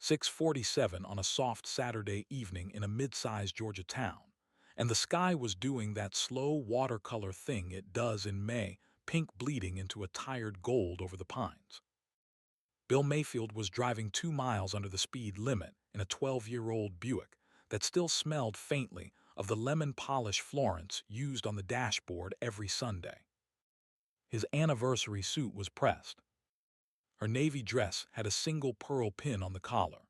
6:47 on a soft Saturday evening in a mid-sized Georgia town, and the sky was doing that slow watercolor thing it does in May, pink bleeding into a tired gold over the pines. Bill Mayfield was driving 2 miles under the speed limit in a 12-year-old Buick that still smelled faintly of the lemon polish Florence used on the dashboard every Sunday. His anniversary suit was pressed. Her navy dress had a single pearl pin on the collar.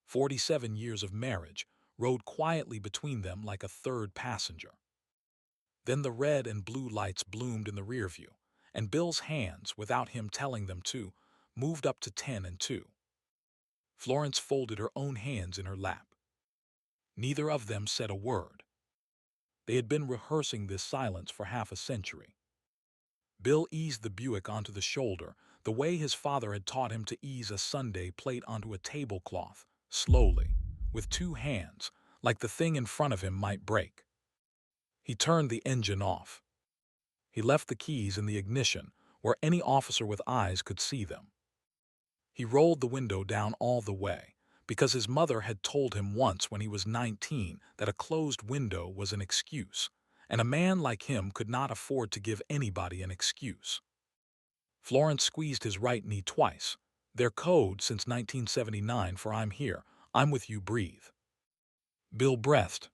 47 years of marriage rode quietly between them like a third passenger. Then the red and blue lights bloomed in the rear view, and Bill's hands, without him telling them to, moved up to 10 and 2. Florence folded her own hands in her lap. Neither of them said a word. They had been rehearsing this silence for half a century. Bill eased the Buick onto the shoulder, the way his father had taught him to ease a sundae plate onto a tablecloth, slowly, with 2 hands, like the thing in front of him might break. He turned the engine off. He left the keys in the ignition, where any officer with eyes could see them. He rolled the window down all the way, because his mother had told him once when he was 19 that a closed window was an excuse, and a man like him could not afford to give anybody an excuse. Florence squeezed his right knee twice, their code since 1979 for "I'm here, I'm with you, breathe." Bill breathed.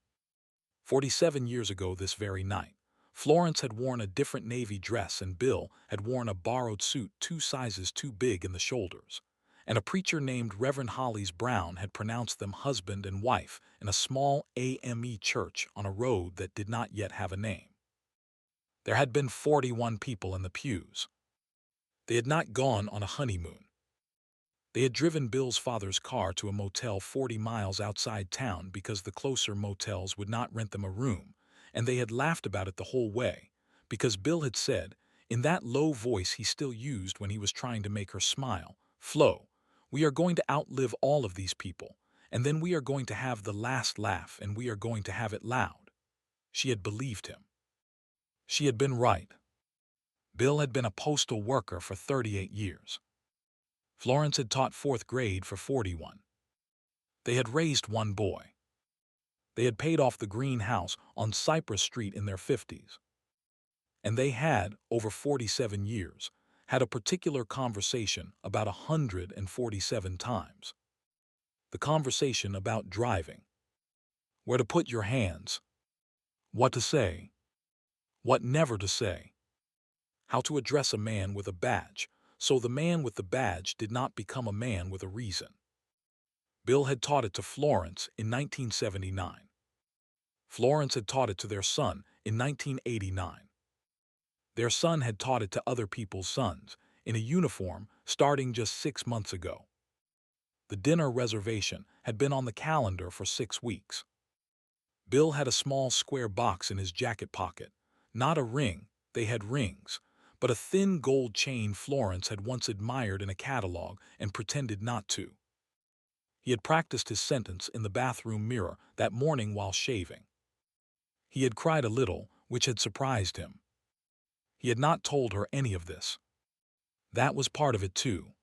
47 years ago this very night, Florence had worn a different navy dress and Bill had worn a borrowed suit 2 sizes too big in the shoulders, and a preacher named Reverend Hollis Brown had pronounced them husband and wife in a small AME church on a road that did not yet have a name. There had been 41 people in the pews. They had not gone on a honeymoon. They had driven Bill's father's car to a motel 40 miles outside town because the closer motels would not rent them a room, and they had laughed about it the whole way, because Bill had said, in that low voice he still used when he was trying to make her smile, "Flo, we are going to outlive all of these people, and then we are going to have the last laugh and we are going to have it loud." She had believed him. She had been right. Bill had been a postal worker for 38 years. Florence had taught 4th grade for 41. They had raised one boy. They had paid off the green house on Cypress Street in their 50s. And they had, over 47 years, had a particular conversation about 147 times. The conversation about driving. Where to put your hands. What to say. What never to say. How to address a man with a badge, so the man with the badge did not become a man with a reason. Bill had taught it to Florence in 1979. Florence had taught it to their son in 1989. Their son had taught it to other people's sons, in a uniform, starting just 6 months ago. The dinner reservation had been on the calendar for 6 weeks. Bill had a small square box in his jacket pocket. Not a ring, they had rings, but a thin gold chain Florence had once admired in a catalog and pretended not to. He had practiced his sentence in the bathroom mirror that morning while shaving. He had cried a little, which had surprised him. He had not told her any of this. That was part of it too.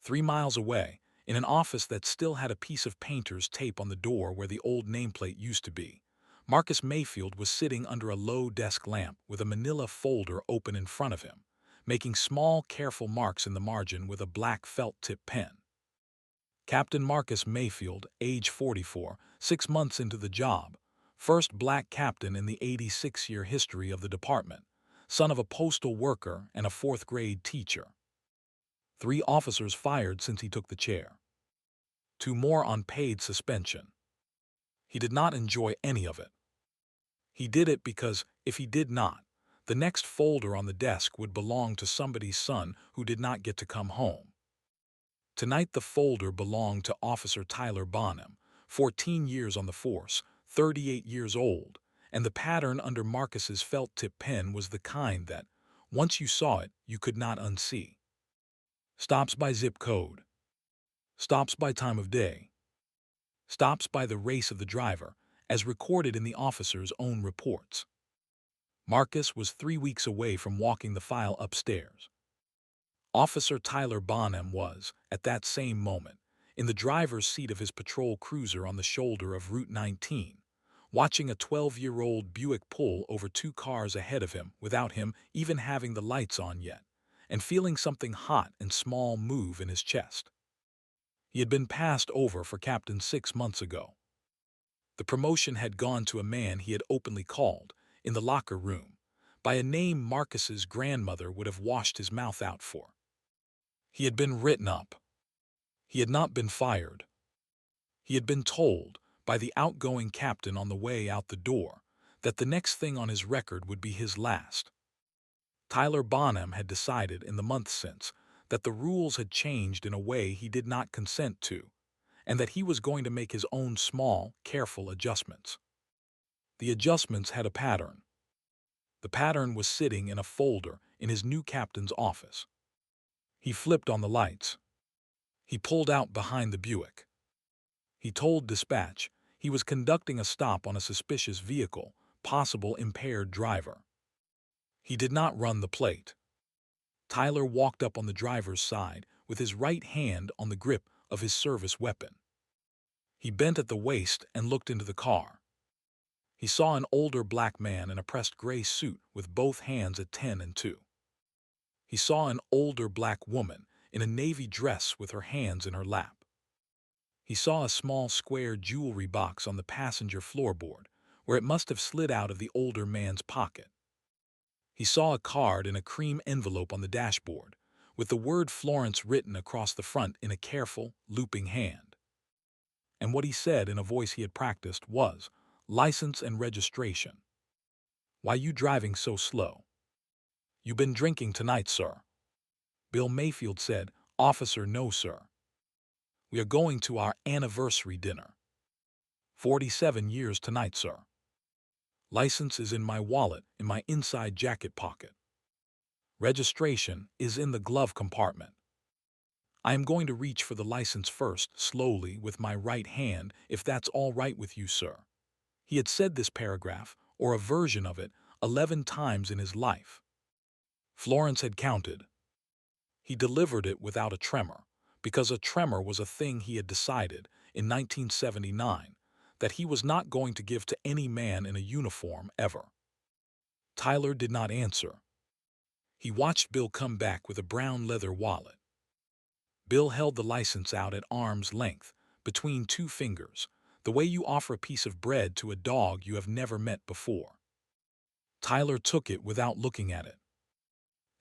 3 miles away, in an office that still had a piece of painter's tape on the door where the old nameplate used to be, Marcus Mayfield was sitting under a low desk lamp with a manila folder open in front of him, making small, careful marks in the margin with a black felt-tip pen. Captain Marcus Mayfield, age 44, 6 months into the job, first black captain in the 86-year history of the department, son of a postal worker and a 4th grade teacher. 3 officers fired since he took the chair. 2 more on paid suspension. He did not enjoy any of it. He did it because, if he did not, the next folder on the desk would belong to somebody's son who did not get to come home. Tonight the folder belonged to Officer Tyler Bonham, 14 years on the force, 38 years old, and the pattern under Marcus's felt-tip pen was the kind that, once you saw it, you could not unsee. Stops by zip code. Stops by time of day. Stops by the race of the driver, as recorded in the officer's own reports. Marcus was 3 weeks away from walking the file upstairs. Officer Tyler Bonham was, at that same moment, in the driver's seat of his patrol cruiser on the shoulder of Route 19, watching a 12-year-old Buick pull over two cars ahead of him without him even having the lights on yet, and feeling something hot and small move in his chest. He had been passed over for captain 6 months ago. The promotion had gone to a man he had openly called, in the locker room, by a name Marcus's grandmother would have washed his mouth out for. He had been written up. He had not been fired. He had been told, by the outgoing captain on the way out the door, that the next thing on his record would be his last. Tyler Bonham had decided in the months since that the rules had changed in a way he did not consent to, and that he was going to make his own small, careful adjustments. The adjustments had a pattern. The pattern was sitting in a folder in his new captain's office. He flipped on the lights. He pulled out behind the Buick. He told dispatch he was conducting a stop on a suspicious vehicle, possible impaired driver. He did not run the plate. Tyler walked up on the driver's side with his right hand on the grip of his service weapon. He bent at the waist and looked into the car. He saw an older black man in a pressed gray suit with both hands at 10 and 2. He saw an older black woman in a navy dress with her hands in her lap. He saw a small square jewelry box on the passenger floorboard, where it must have slid out of the older man's pocket. He saw a card in a cream envelope on the dashboard, with the word Florence written across the front in a careful, looping hand. And what he said in a voice he had practiced was, "License and registration." "Why you driving so slow?" "You been drinking tonight, sir." Bill Mayfield said, "Officer, no, sir. We are going to our anniversary dinner. 47 years tonight, sir. License is in my wallet in my inside jacket pocket. Registration is in the glove compartment. I am going to reach for the license first, slowly, with my right hand, if that's all right with you, sir." He had said this paragraph, or a version of it, 11 times in his life. Florence had counted. He delivered it without a tremor, because a tremor was a thing he had decided, in 1979, that he was not going to give to any man in a uniform ever. Tyler did not answer. He watched Bill come back with a brown leather wallet. Bill held the license out at arm's length, between two fingers, the way you offer a piece of bread to a dog you have never met before. Tyler took it without looking at it.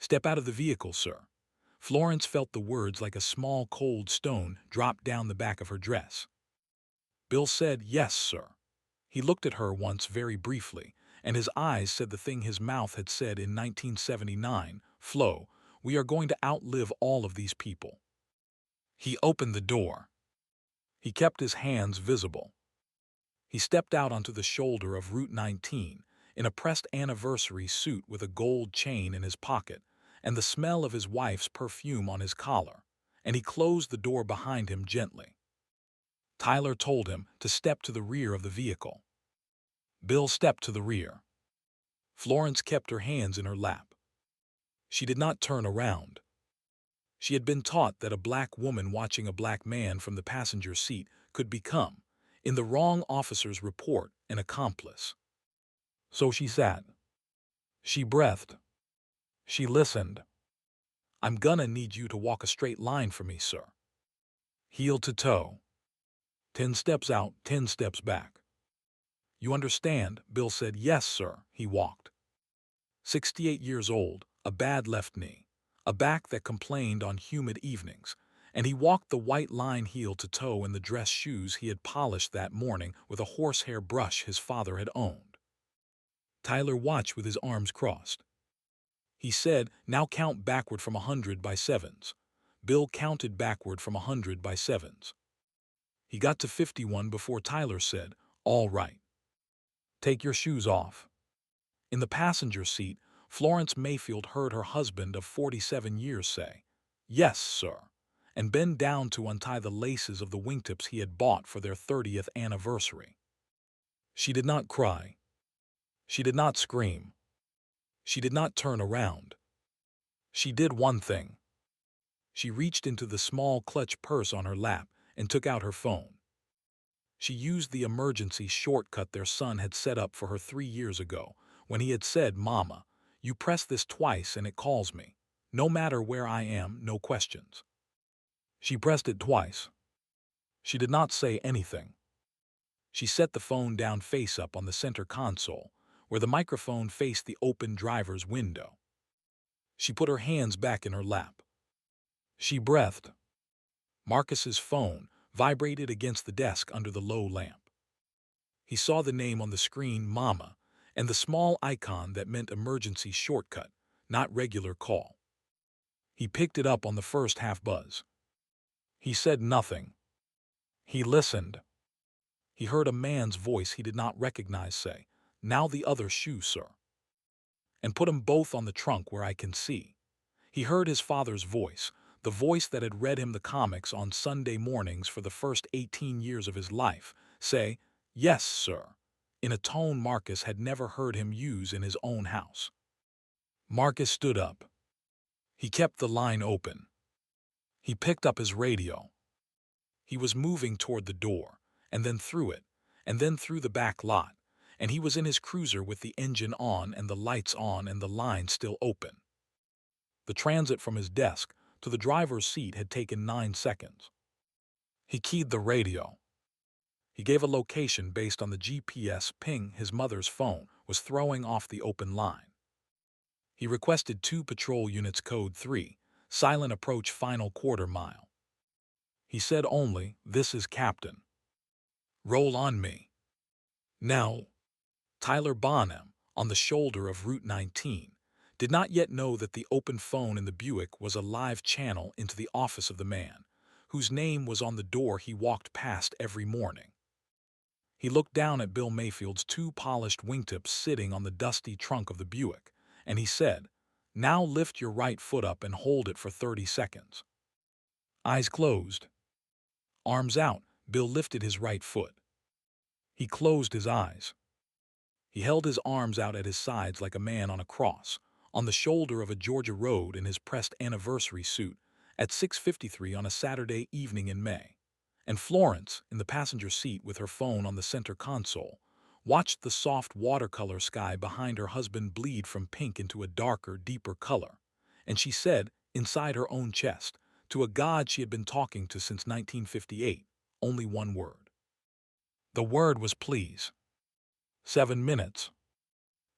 "Step out of the vehicle, sir." Florence felt the words like a small cold stone drop down the back of her dress. Bill said, "Yes, sir." He looked at her once very briefly, and his eyes said the thing his mouth had said in 1979, "Flo, we are going to outlive all of these people." He opened the door. He kept his hands visible. He stepped out onto the shoulder of Route 19 in a pressed anniversary suit with a gold chain in his pocket and the smell of his wife's perfume on his collar, and he closed the door behind him gently. Tyler told him to step to the rear of the vehicle. Bill stepped to the rear. Florence kept her hands in her lap. She did not turn around. She had been taught that a black woman watching a black man from the passenger seat could become, in the wrong officer's report, an accomplice. So she sat. She breathed. She listened. "I'm gonna need you to walk a straight line for me, sir. Heel to toe. 10 steps out, 10 steps back." "You understand?" Bill said. "Yes, sir." He walked. 68 years old, a bad left knee, a back that complained on humid evenings, and he walked the white line heel to toe in the dress shoes he had polished that morning with a horsehair brush his father had owned. Tyler watched with his arms crossed. He said, "Now count backward from 100 by sevens." Bill counted backward from 100 by sevens. He got to 51 before Tyler said, "All right. Take your shoes off." In the passenger seat, Florence Mayfield heard her husband of 47 years say, "Yes, sir," and bend down to untie the laces of the wingtips he had bought for their 30th anniversary. She did not cry. She did not scream. She did not turn around. She did one thing. She reached into the small clutch purse on her lap and took out her phone. She used the emergency shortcut their son had set up for her 3 years ago, when he had said, "Mama, you press this twice and it calls me. No matter where I am, no questions." She pressed it twice. She did not say anything. She set the phone down face up on the center console, where the microphone faced the open driver's window. She put her hands back in her lap. She breathed. Marcus's phone vibrated against the desk under the low lamp. He saw the name on the screen, Mama, and the small icon that meant emergency shortcut, not regular call. He picked it up on the first half buzz. He said nothing. He listened. He heard a man's voice he did not recognize say, "Now the other shoe, sir. And put 'em both on the trunk where I can see." He heard his father's voice, the voice that had read him the comics on Sunday mornings for the first 18 years of his life, say, "Yes, sir," in a tone Marcus had never heard him use in his own house. Marcus stood up. He kept the line open. He picked up his radio. He was moving toward the door, and then through it, and then through the back lot, and he was in his cruiser with the engine on and the lights on and the line still open. The transit from his desk to the driver's seat had taken 9 seconds. He keyed the radio. He gave a location based on the GPS ping his mother's phone was throwing off the open line. He requested 2 patrol units code 3, silent approach final quarter mile. He said only, "This is Captain. Roll on me." Now, Tyler Bonham, on the shoulder of Route 19, did not yet know that the open phone in the Buick was a live channel into the office of the man, whose name was on the door he walked past every morning. He looked down at Bill Mayfield's 2 polished wingtips sitting on the dusty trunk of the Buick, and he said, "Now lift your right foot up and hold it for 30 seconds. Eyes closed. Arms out, Bill lifted his right foot. He closed his eyes. He held his arms out at his sides like a man on a cross, on the shoulder of a Georgia road in his pressed anniversary suit, at 6:53 on a Saturday evening in May. And Florence, in the passenger seat with her phone on the center console, watched the soft watercolor sky behind her husband bleed from pink into a darker, deeper color. And she said, inside her own chest, to a God she had been talking to since 1958, only one word. The word was please. 7 minutes.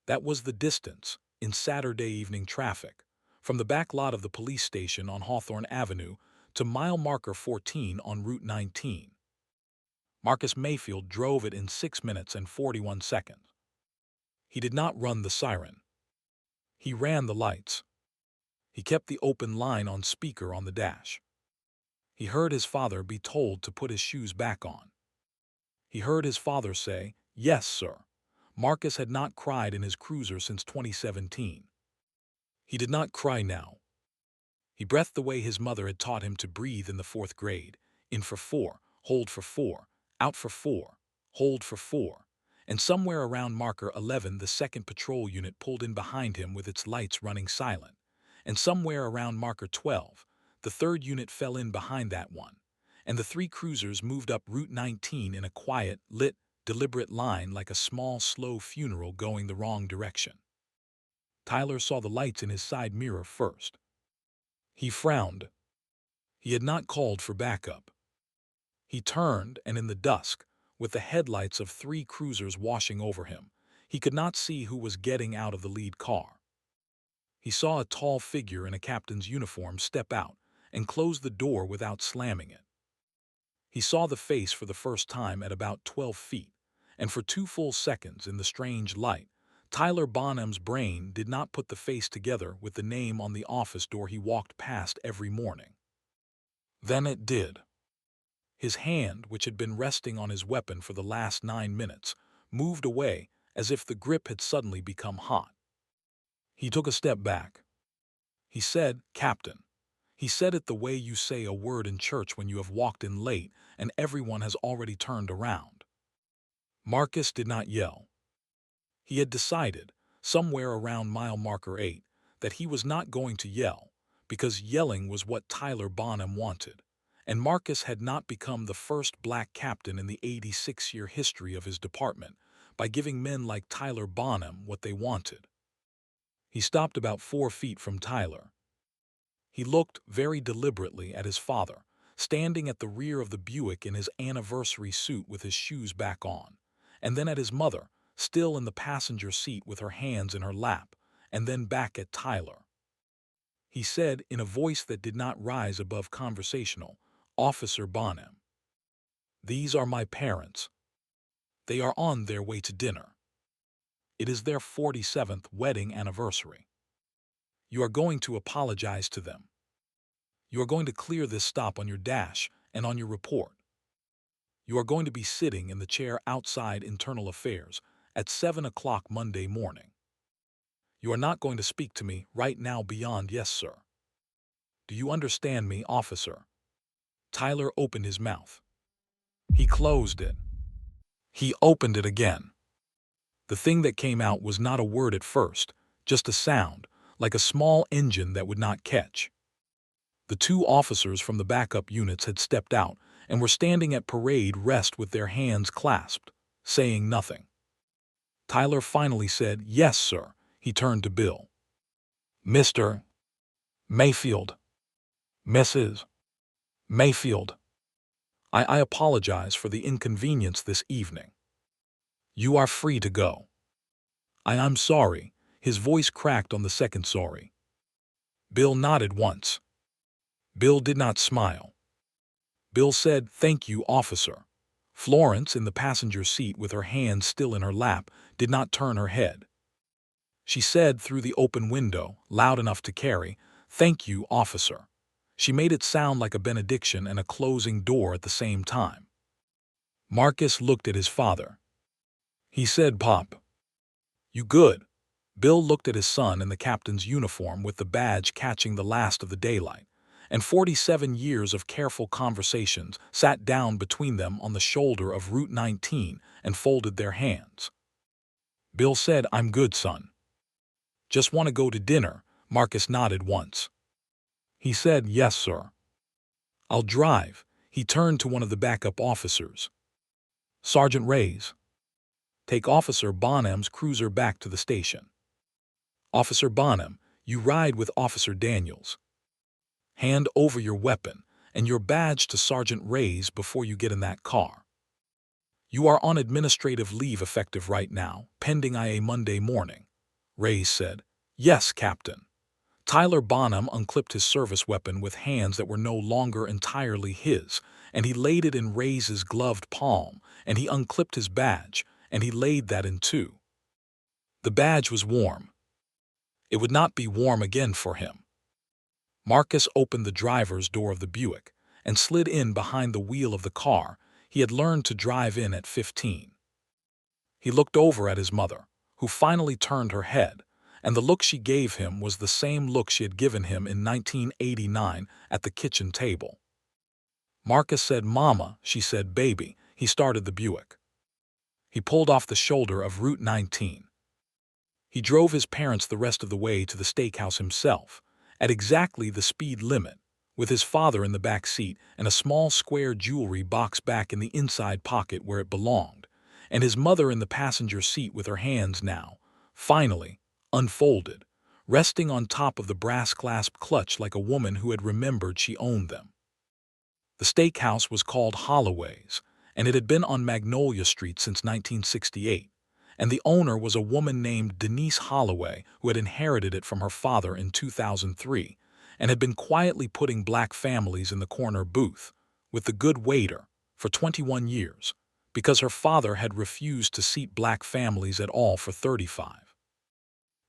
That was the distance, in Saturday evening traffic, from the back lot of the police station on Hawthorne Avenue to mile marker 14 on Route 19. Marcus Mayfield drove it in 6 minutes and 41 seconds. He did not run the siren. He ran the lights. He kept the open line on speaker on the dash. He heard his father be told to put his shoes back on. He heard his father say, "Yes, sir." Marcus had not cried in his cruiser since 2017. He did not cry now. He breathed the way his mother had taught him to breathe in the 4th grade, in for 4, hold for 4, out for 4, hold for 4, and somewhere around marker 11 the 2nd patrol unit pulled in behind him with its lights running silent, and somewhere around marker 12 the 3rd unit fell in behind that one, and the 3 cruisers moved up Route 19 in a quiet, lit, deliberate line like a small, slow funeral going the wrong direction. Tyler saw the lights in his side mirror first. He frowned. He had not called for backup. He turned, and in the dusk, with the headlights of 3 cruisers washing over him, he could not see who was getting out of the lead car. He saw a tall figure in a captain's uniform step out and close the door without slamming it. He saw the face for the first time at about 12 feet, and for 2 full seconds in the strange light, Tyler Bonham's brain did not put the face together with the name on the office door he walked past every morning. Then it did. His hand, which had been resting on his weapon for the last 9 minutes, moved away as if the grip had suddenly become hot. He took a step back. He said, "Captain." He said it the way you say a word in church when you have walked in late and everyone has already turned around. Marcus did not yell. He had decided, somewhere around mile marker 8, that he was not going to yell, because yelling was what Tyler Bonham wanted, and Marcus had not become the first black captain in the 86-year history of his department by giving men like Tyler Bonham what they wanted. He stopped about 4 feet from Tyler. He looked very deliberately at his father, standing at the rear of the Buick in his anniversary suit with his shoes back on, and then at his mother, still in the passenger seat with her hands in her lap, and then back at Tyler. He said in a voice that did not rise above conversational, "Officer Bonham, these are my parents. They are on their way to dinner. It is their 47th wedding anniversary. You are going to apologize to them. You are going to clear this stop on your dash and on your report. You are going to be sitting in the chair outside Internal Affairs at 7 o'clock Monday morning. You are not going to speak to me right now beyond yes, sir. Do you understand me, officer?" Tyler opened his mouth. He closed it. He opened it again. The thing that came out was not a word at first, just a sound, like a small engine that would not catch. The 2 officers from the backup units had stepped out and were standing at parade rest with their hands clasped, saying nothing. Tyler finally said, "Yes, sir." He turned to Bill. "Mr. Mayfield. Mrs. Mayfield. I apologize for the inconvenience this evening. You are free to go." I'm sorry." His voice cracked on the second sorry. Bill nodded once. Bill did not smile. Bill said, "Thank you, officer." Florence, in the passenger seat with her hands still in her lap, did not turn her head. She said through the open window, loud enough to carry, "Thank you, officer." She made it sound like a benediction and a closing door at the same time. Marcus looked at his father. He said, "Pop, you good?" Bill looked at his son in the captain's uniform with the badge catching the last of the daylight, and 47 years of careful conversations sat down between them on the shoulder of Route 19 and folded their hands. Bill said, "I'm good, son." "Just want to go to dinner." Marcus nodded once. He said, "Yes, sir." "I'll drive." He turned to one of the backup officers. "Sergeant Reyes, take Officer Bonham's cruiser back to the station. Officer Bonham, you ride with Officer Daniels. Hand over your weapon and your badge to Sergeant Reyes before you get in that car. You are on administrative leave effective right now, pending IA Monday morning." Reyes said, "Yes, Captain." Tyler Bonham unclipped his service weapon with hands that were no longer entirely his, and he laid it in Reyes's gloved palm, and he unclipped his badge, and he laid that in too. The badge was warm. It would not be warm again for him. Marcus opened the driver's door of the Buick and slid in behind the wheel of the car he had learned to drive in at 15. He looked over at his mother, who finally turned her head, and the look she gave him was the same look she had given him in 1989 at the kitchen table. Marcus said, "Mama," she said, "Baby." He started the Buick. He pulled off the shoulder of Route 19. He drove his parents the rest of the way to the steakhouse himself, at exactly the speed limit, with his father in the back seat and a small square jewelry box back in the inside pocket where it belonged, and his mother in the passenger seat with her hands now, finally, unfolded, resting on top of the brass-clasped clutch like a woman who had remembered she owned them. The steakhouse was called Holloway's, and it had been on Magnolia Street since 1968, and the owner was a woman named Denise Holloway who had inherited it from her father in 2003 and had been quietly putting black families in the corner booth, with the good waiter, for 21 years, because her father had refused to seat black families at all for 35.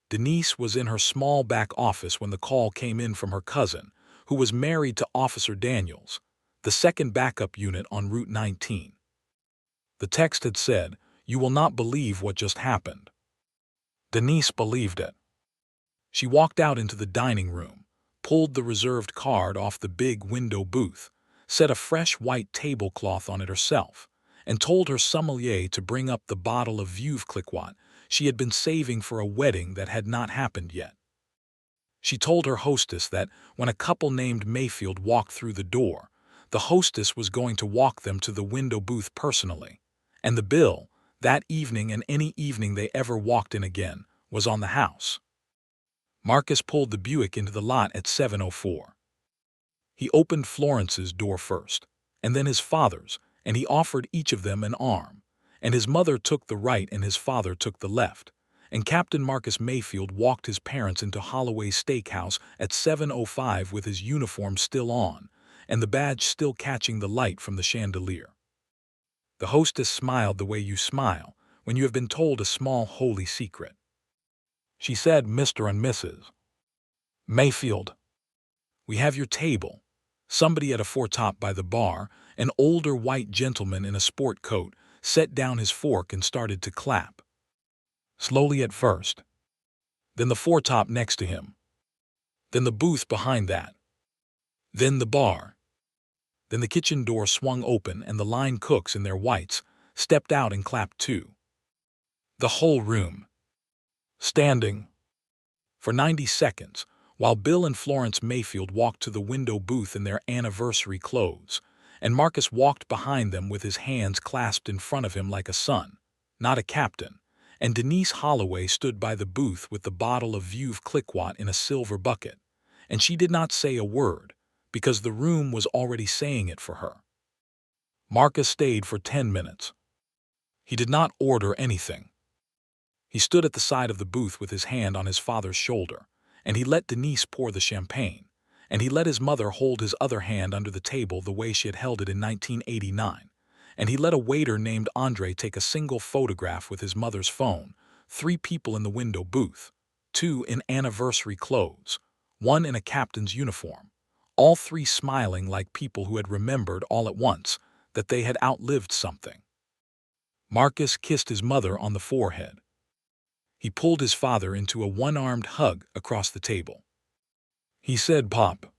Denise was in her small back office when the call came in from her cousin, who was married to Officer Daniels, the second backup unit on Route 19. The text had said, "You will not believe what just happened." Denise believed it. She walked out into the dining room, pulled the reserved card off the big window booth, set a fresh white tablecloth on it herself, and told her sommelier to bring up the bottle of Veuve Clicquot she had been saving for a wedding that had not happened yet. She told her hostess that when a couple named Mayfield walked through the door, The hostess was going to walk them to the window booth personally, and the bill, that evening and any evening they ever walked in again, was on the house. Marcus pulled the Buick into the lot at 7:04. He opened Florence's door first, and then his father's, and he offered each of them an arm, and his mother took the right and his father took the left, and Captain Marcus Mayfield walked his parents into Holloway's Steakhouse at 7:05 with his uniform still on, and the badge still catching the light from the chandelier. The hostess smiled the way you smile when you have been told a small holy secret. She said, "Mr. and Mrs. Mayfield, we have your table." Somebody at a foretop by the bar, an older white gentleman in a sport coat, set down his fork and started to clap. Slowly at first. Then the foretop next to him. Then the booth behind that. Then the bar. Then the kitchen door swung open and the line cooks in their whites stepped out and clapped too. The whole room. Standing. For 90 seconds, while Bill and Florence Mayfield walked to the window booth in their anniversary clothes, and Marcus walked behind them with his hands clasped in front of him like a son, not a captain, and Denise Holloway stood by the booth with the bottle of Veuve Clicquot in a silver bucket, and she did not say a word, because the room was already saying it for her. Marcus stayed for 10 minutes. He did not order anything. He stood at the side of the booth with his hand on his father's shoulder, and he let Denise pour the champagne, and he let his mother hold his other hand under the table the way she had held it in 1989, and he let a waiter named Andre take a single photograph with his mother's phone, 3 people in the window booth, 2 in anniversary clothes, 1 in a captain's uniform, all 3 smiling like people who had remembered all at once that they had outlived something. Marcus kissed his mother on the forehead. He pulled his father into a one-armed hug across the table. He said, "Pop,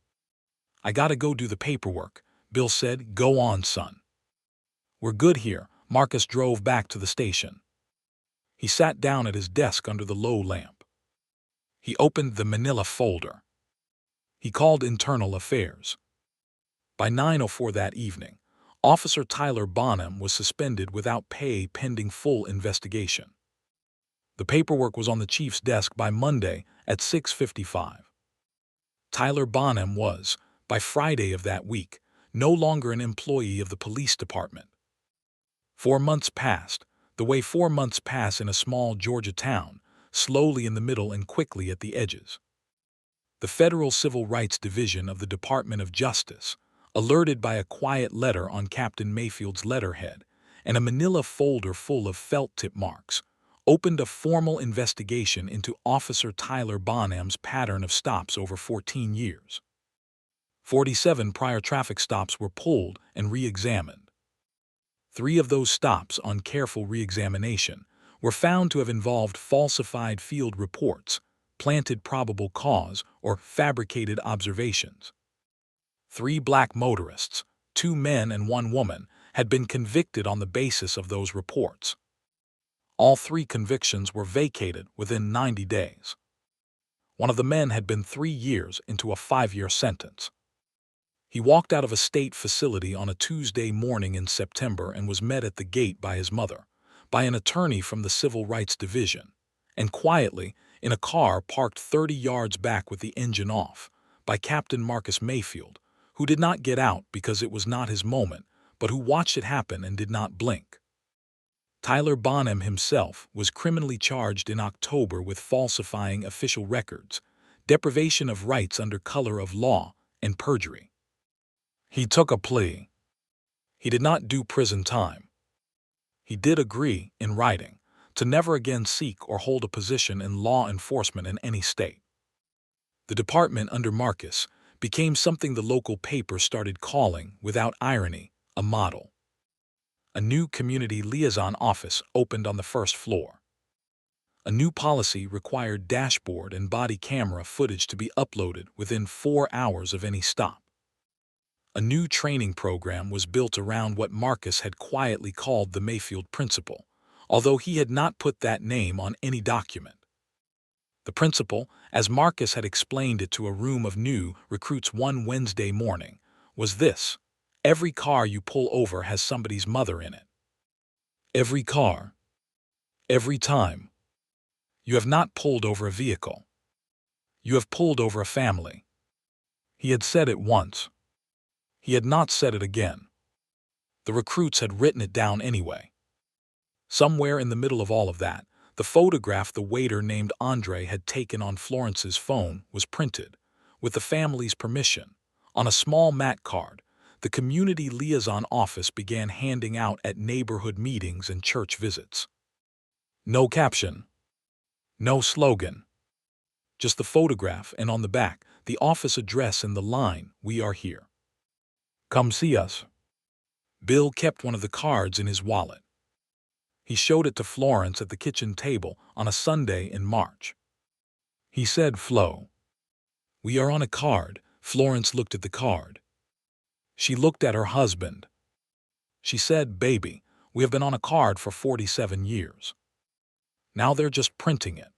I gotta go do the paperwork." Bill said, "Go on, son." "We're good here." Marcus drove back to the station. He sat down at his desk under the low lamp. He opened the manila folder. He called Internal Affairs. By 9:04 that evening, Officer Tyler Bonham was suspended without pay pending full investigation. The paperwork was on the chief's desk by Monday at 6:55. Tyler Bonham was, by Friday of that week, no longer an employee of the police department. 4 months passed, the way 4 months pass in a small Georgia town, slowly in the middle and quickly at the edges. The Federal Civil Rights Division of the Department of Justice, alerted by a quiet letter on Captain Mayfield's letterhead and a manila folder full of felt tip marks, opened a formal investigation into Officer Tyler Bonham's pattern of stops over 14 years. 47 prior traffic stops were pulled and re-examined. 3 of those stops, on careful re-examination, were found to have involved falsified field reports, planted probable cause, or fabricated observations. 3 black motorists, 2 men and 1 woman, had been convicted on the basis of those reports. All 3 convictions were vacated within 90 days. One of the men had been 3 years into a 5-year sentence. He walked out of a state facility on a Tuesday morning in September and was met at the gate by his mother, by an attorney from the Civil Rights Division, and quietly, in a car parked 30 yards back with the engine off, by Captain Marcus Mayfield, who did not get out because it was not his moment, but who watched it happen and did not blink. Tyler Bonham himself was criminally charged in October with falsifying official records, deprivation of rights under color of law, and perjury. He took a plea. He did not do prison time. He did agree, in writing, to never again seek or hold a position in law enforcement in any state. The department under Marcus became something the local paper started calling, without irony, a model. A new community liaison office opened on the first floor. A new policy required dashboard and body camera footage to be uploaded within 4 hours of any stop. A new training program was built around what Marcus had quietly called the Mayfield Principle, although he had not put that name on any document. The principle, as Marcus had explained it to a room of new recruits one Wednesday morning, was this: Every car you pull over has somebody's mother in it. Every car. Every time. You have not pulled over a vehicle. You have pulled over a family. He had said it once. He had not said it again. The recruits had written it down anyway. Somewhere in the middle of all of that, the photograph the waiter named Andre had taken on Florence's phone was printed, with the family's permission, on a small mat card the community liaison office began handing out at neighborhood meetings and church visits. No caption. No slogan. Just the photograph, and on the back, the office address and the line, "We are here. Come see us." Bill kept one of the cards in his wallet. He showed it to Florence at the kitchen table on a Sunday in March. He said, "Flo, we are on a card." Florence looked at the card. She looked at her husband. She said, "Baby, we have been on a card for 47 years. Now they're just printing it."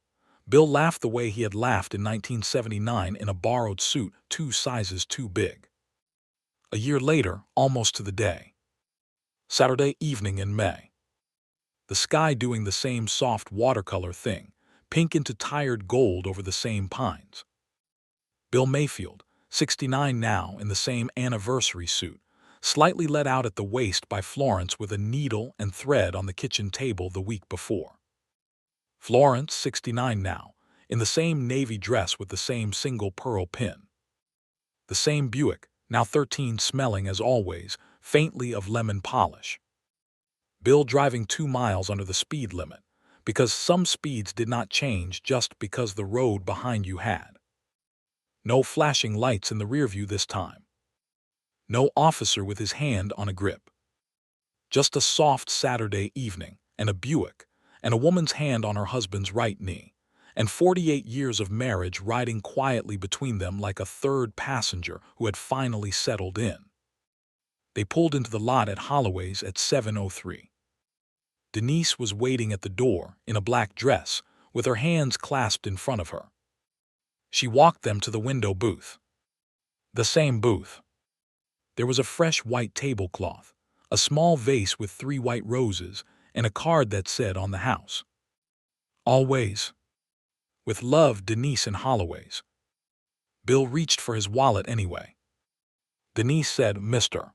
Bill laughed the way he had laughed in 1979 in a borrowed suit 2 sizes too big. A year later, almost to the day. Saturday evening in May. The sky doing the same soft watercolor thing, pink into tired gold over the same pines. Bill Mayfield, 69 now, in the same anniversary suit, slightly let out at the waist by Florence with a needle and thread on the kitchen table the week before. Florence, 69 now, in the same navy dress with the same single pearl pin. The same Buick, now 13, smelling as always, faintly of lemon polish. Bill driving 2 miles under the speed limit, because some speeds did not change just because the road behind you had. No flashing lights in the rearview this time. No officer with his hand on a grip. Just a soft Saturday evening, and a Buick, and a woman's hand on her husband's right knee, and 48 years of marriage riding quietly between them like a third passenger who had finally settled in. They pulled into the lot at Holloway's at 7:03. Denise was waiting at the door in a black dress, with her hands clasped in front of her. She walked them to the window booth. The same booth. There was a fresh white tablecloth, a small vase with 3 white roses, and a card that said on the house, "Always. With love, Denise and Holloway's." Bill reached for his wallet anyway. Denise said, "Mr.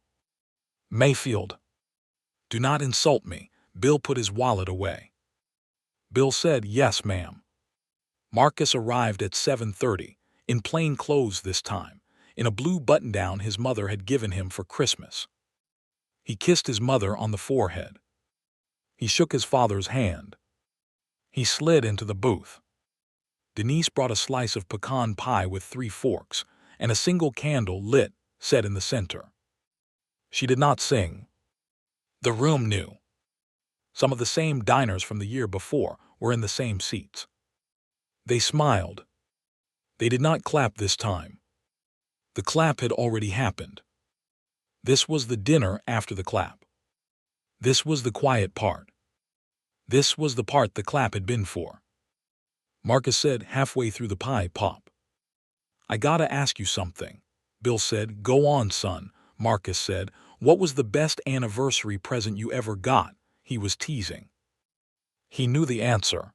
Mayfield, do not insult me." Bill put his wallet away. Bill said, "Yes, ma'am." Marcus arrived at 7:30, in plain clothes this time, in a blue button-down his mother had given him for Christmas. He kissed his mother on the forehead. He shook his father's hand. He slid into the booth. Denise brought a slice of pecan pie with 3 forks, and a single candle lit, set in the center. She did not sing. The room knew. Some of the same diners from the year before were in the same seats. They smiled. They did not clap this time. The clap had already happened. This was the dinner after the clap. This was the quiet part. This was the part the clap had been for. Marcus said halfway through the pie pop. "I gotta ask you something." Bill said, "Go on, son." Marcus said, "What was the best anniversary present you ever got?" He was teasing. He knew the answer.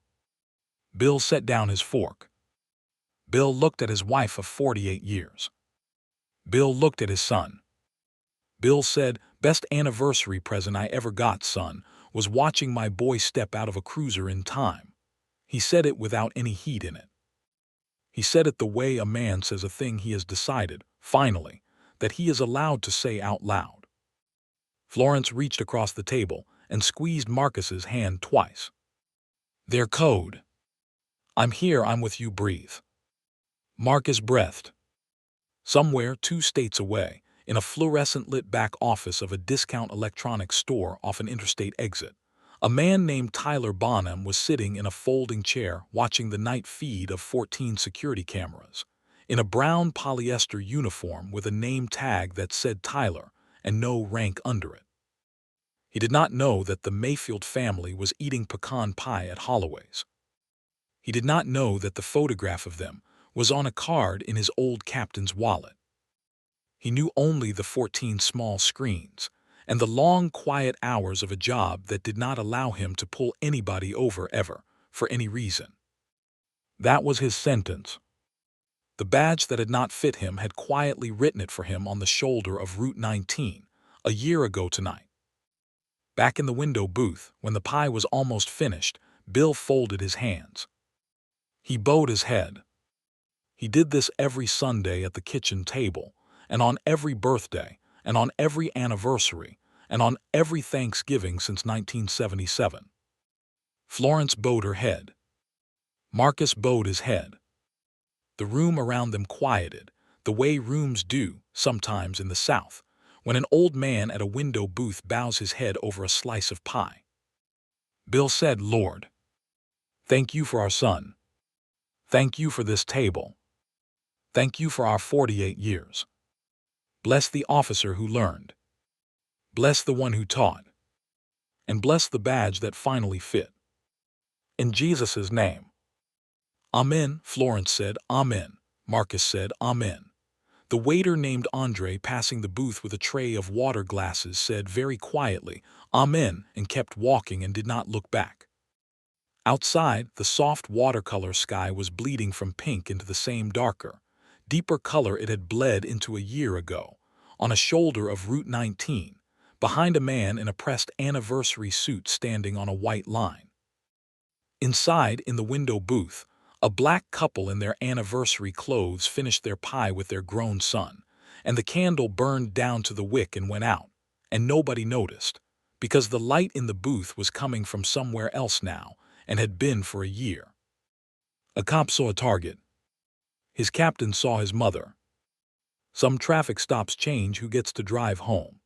Bill set down his fork. Bill looked at his wife of 48 years. Bill looked at his son. Bill said, "Best anniversary present I ever got, son, was watching my boy step out of a cruiser in time." He said it without any heat in it. He said it the way a man says a thing he has decided, finally, that he is allowed to say out loud. Florence reached across the table and squeezed Marcus's hand twice. Their code. "I'm here, I'm with you, breathe." Marcus breathed. Somewhere 2 states away, in a fluorescent-lit back office of a discount electronics store off an interstate exit, a man named Tyler Bonham was sitting in a folding chair watching the night feed of 14 security cameras, in a brown polyester uniform with a name tag that said Tyler and no rank under it. He did not know that the Mayfield family was eating pecan pie at Holloway's. He did not know that the photograph of them was on a card in his old captain's wallet. He knew only the 14 small screens and the long, quiet hours of a job that did not allow him to pull anybody over ever, for any reason. That was his sentence. The badge that had not fit him had quietly written it for him on the shoulder of Route 19, a year ago tonight. Back in the window booth, when the pie was almost finished, Bill folded his hands. He bowed his head. He did this every Sunday at the kitchen table, and on every birthday, and on every anniversary, and on every Thanksgiving since 1977. Florence bowed her head. Marcus bowed his head. The room around them quieted, the way rooms do sometimes in the South, when an old man at a window booth bows his head over a slice of pie. Bill said, "Lord, thank you for our son. Thank you for this table. Thank you for our 48 years. Bless the officer who learned. Bless the one who taught. And bless the badge that finally fit. In Jesus' name." "Amen," Florence said. "Amen." Marcus said, "Amen." The waiter named Andre, passing the booth with a tray of water glasses, said very quietly, "Amen," and kept walking and did not look back. Outside, the soft watercolor sky was bleeding from pink into the same deeper color it had bled into a year ago, on a shoulder of Route 19, behind a man in a pressed anniversary suit standing on a white line. Inside, in the window booth, a black couple in their anniversary clothes finished their pie with their grown son, and the candle burned down to the wick and went out, and nobody noticed, because the light in the booth was coming from somewhere else now, and had been for a year. A cop saw a target. His captain saw his mother. Some traffic stops change who gets to drive home.